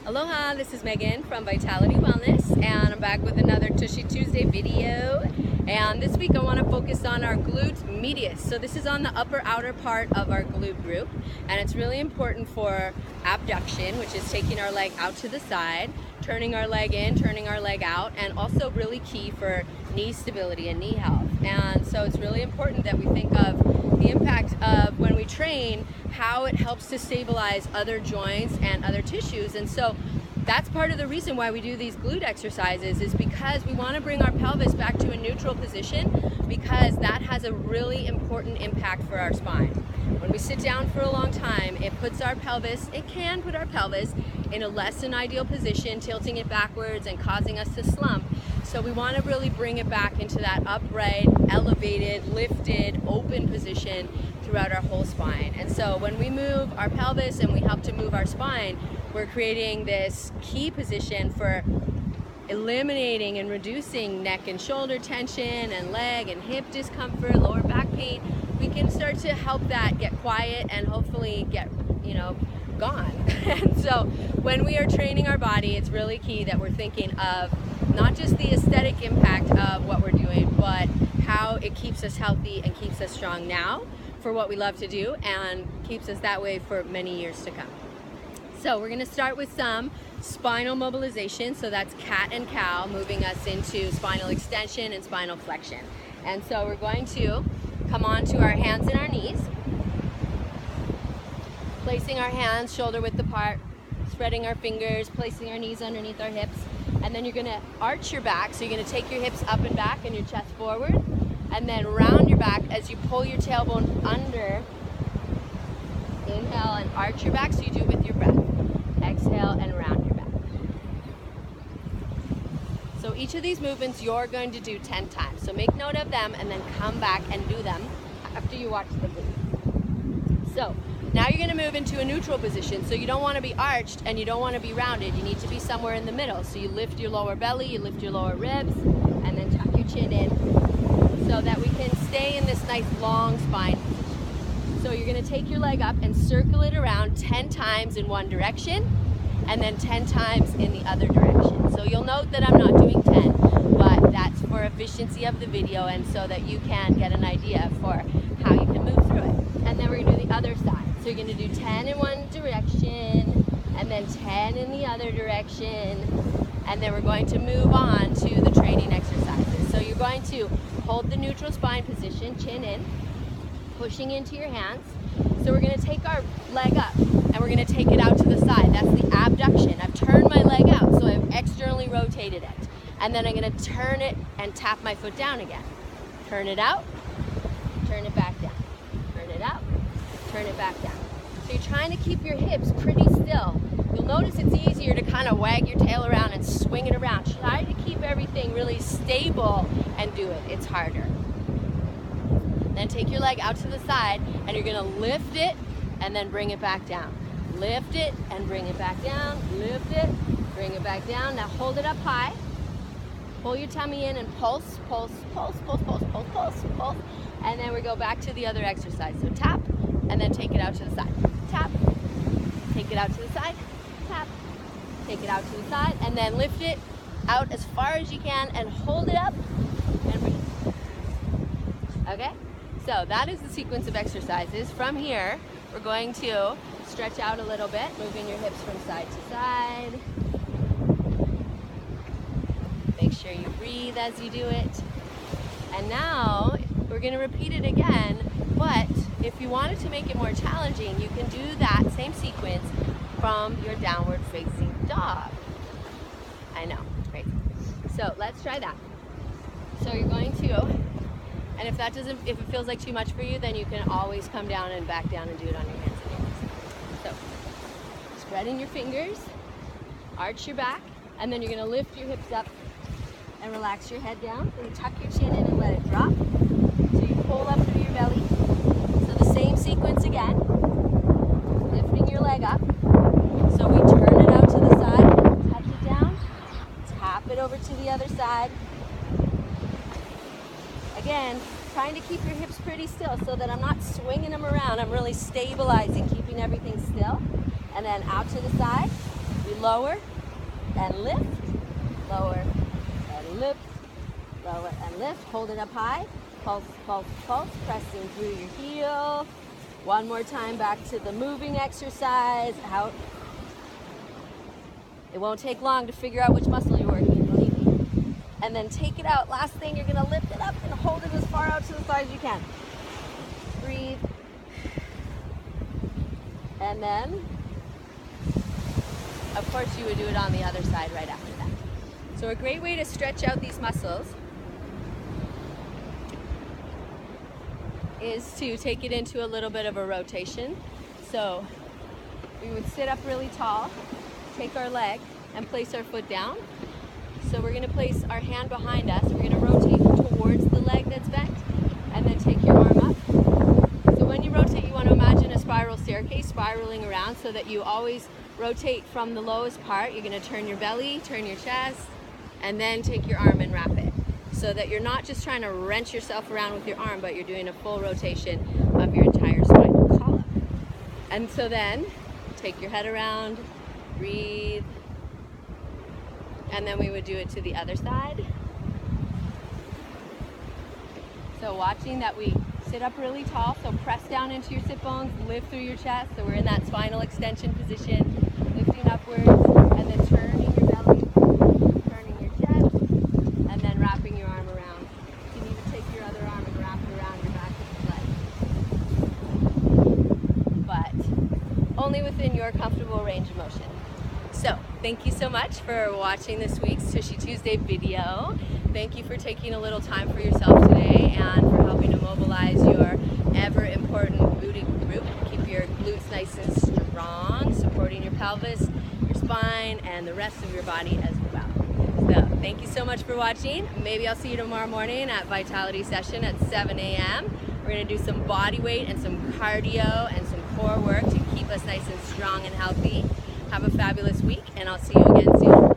Aloha, this is Megan from Vitality Wellness, and I'm back with another Tushy Tuesday video. And this week I want to focus on our Gluteus Medius. So this is on the upper outer part of our glute group, and it's really important for abduction, which is taking our leg out to the side, turning our leg in, turning our leg out, and also really key for knee stability and knee health. And so it's really important that we think of the impact of when we train, how it helps to stabilize other joints and other tissues. And so that's part of the reason why we do these glute exercises, is because we want to bring our pelvis back to a neutral position, because that has a really important impact for our spine. When we sit down for a long time, it can put our pelvis in a less than ideal position, tilting it backwards and causing us to slump. So we want to really bring it back into that upright, elevated, lifted, open position throughout our whole spine. And so when we move our pelvis and we help to move our spine, we're creating this key position for eliminating and reducing neck and shoulder tension and leg and hip discomfort, lower back pain. We can start to help that get quiet and hopefully get, gone. And so when we are training our body, it's really key that we're thinking of not just the aesthetic impact of what we're doing, but how it keeps us healthy and keeps us strong now for what we love to do, and keeps us that way for many years to come. So we're going to start with some spinal mobilization. So that's cat and cow, moving us into spinal extension and spinal flexion. And so we're going to come onto our hands and our knees, placing our hands shoulder width apart, spreading our fingers, placing our knees underneath our hips. And then you're going to arch your back. So you're going to take your hips up and back and your chest forward, and then round your back as you pull your tailbone under. Inhale and arch your back, so you do it with your breath. Exhale and round your back. So each of these movements you're going to do 10 times. So make note of them and then come back and do them after you watch the video. So now you're going to move into a neutral position. So you don't want to be arched and you don't want to be rounded. You need to be somewhere in the middle. So you lift your lower belly, you lift your lower ribs, and then tuck your chin in so that we can stay in this nice long spine. So you're going to take your leg up and circle it around 10 times in one direction, and then 10 times in the other direction. So you'll note that I'm not doing 10, but that's for efficiency of the video and so that you can get an idea for how you can move through it. And then we're going to do the other side. So you're going to do 10 in one direction, and then 10 in the other direction, and then we're going to move on to the training exercises. So you're going to hold the neutral spine position, chin in, pushing into your hands. So we're going to take our leg up and we're going to take it out to the side. That's the abduction. I've turned my leg out, so I've externally rotated it. And then I'm going to turn it and tap my foot down again. Turn it out, turn it back down. Turn it out, turn it back down. So you're trying to keep your hips pretty still. You'll notice it's easier to kind of wag your tail around and swing it around. Try to keep everything really stable and do it. It's harder. Then take your leg out to the side and you're going to lift it and then bring it back down. Lift it and bring it back down. Lift it, bring it back down. Now hold it up high. Pull your tummy in and pulse, pulse, pulse, pulse, pulse, pulse, pulse, pulse. And then we go back to the other exercise. So tap and then take it out to the side. Tap, take it out to the side. Tap, take it out to the side, and then lift it out as far as you can and hold it up and breathe. Okay? So that is the sequence of exercises. From here, we're going to stretch out a little bit, moving your hips from side to side. Make sure you breathe as you do it. And now we're going to repeat it again, but if you wanted to make it more challenging, you can do that same sequence from your downward facing dog. I know, great. So let's try that. So you're going to, and if it feels like too much for you, then you can always come down and back down and do it on your hands and your knees. So spreading your fingers, arch your back, and then you're going to lift your hips up and relax your head down. Then tuck your chin in and let it drop. So you pull up through your belly. So the same sequence again, lifting your leg up. So we turn it out to the side, touch it down, tap it over to the other side. Again, trying to keep your hips pretty still so that I'm not swinging them around. I'm really stabilizing, keeping everything still. And then out to the side, we lower and lift, lower and lift, lower and lift. Hold it up high. Pulse, pulse, pulse, pressing through your heel. One more time back to the moving exercise. Out. It won't take long to figure out which muscle you're working, believe me. And then take it out. Last thing, you're gonna lift it up and hold it as far out to the side as you can. Breathe. And then, of course, you would do it on the other side right after that. So a great way to stretch out these muscles is to take it into a little bit of a rotation. So we would sit up really tall, take our leg and place our foot down. So we're gonna place our hand behind us. We're gonna rotate towards the leg that's bent and then take your arm up. So when you rotate, you want to imagine a spiral staircase spiraling around so that you always rotate from the lowest part. You're gonna turn your belly, turn your chest, and then take your arm and wrap it. So that you're not just trying to wrench yourself around with your arm, but you're doing a full rotation of your entire spinal column. And so then, take your head around, breathe, and then we would do it to the other side. So watching that we sit up really tall, so press down into your sit bones, lift through your chest, so we're in that spinal extension position, lifting upwards, and then turning your belly, turning your chest, and then wrapping your arm around. You can even take your other arm and wrap it around your back of the leg. But only within your comfortable range of motion. So, thank you so much for watching this week's Tushy Tuesday video. Thank you for taking a little time for yourself today and for helping to mobilize your ever important booty group. Keep your glutes nice and strong, supporting your pelvis, your spine, and the rest of your body as well. So, thank you so much for watching. Maybe I'll see you tomorrow morning at Vitality Session at 7 a.m. We're going to do some body weight and some cardio and some core work to keep us nice and strong and healthy. Have a fabulous week, and I'll see you again soon.